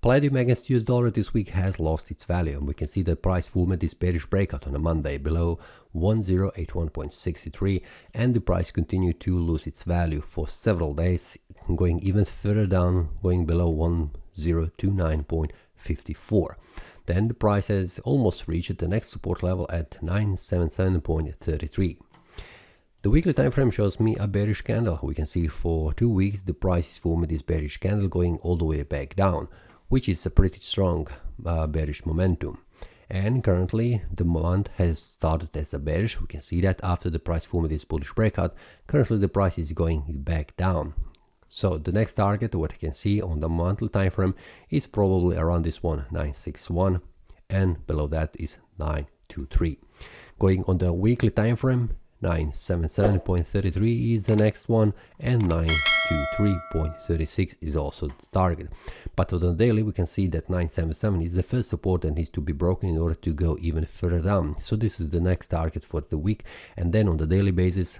Palladium against US dollar this week has lost its value, and we can see that price formed this bearish breakout on a Monday below 1081.63, and the price continued to lose its value for several days, going even further down, going below 1029.54. Then the price has almost reached the next support level at 977.33. The weekly time frame shows me a bearish candle. We can see for 2 weeks the price is forming this bearish candle going all the way back down, which is a pretty strong bearish momentum. And currently the month has started as a bearish. We can see that after the price formed this bullish breakout, currently the price is going back down. So the next target, what I can see on the monthly time frame, is probably around this one, 961, and below that is 923. Going on the weekly time frame, 977.33 is the next one, and 923.36 is also the target. But on the daily we can see that 977 is the first support that needs to be broken in order to go even further down. So this is the next target for the week, and then on the daily basis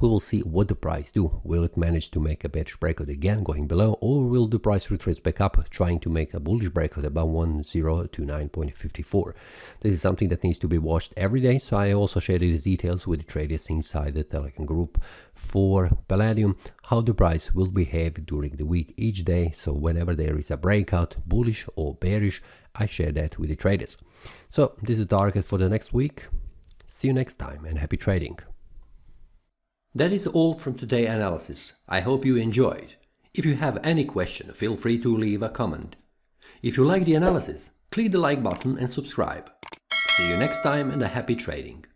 we will see what the price do. Will it manage to make a bearish breakout again going below, or will the price retrace back up trying to make a bullish breakout above 1029.54? This is something that needs to be watched every day, so I also share these details with the traders inside the Telegram group for Palladium, how the price will behave during the week each day. So whenever there is a breakout, bullish or bearish, I share that with the traders. So this is the target for the next week. See you next time and happy trading. That is all from today's analysis. I hope you enjoyed. If you have any question, feel free to leave a comment. If you like the analysis, click the like button and subscribe. See you next time and a happy trading.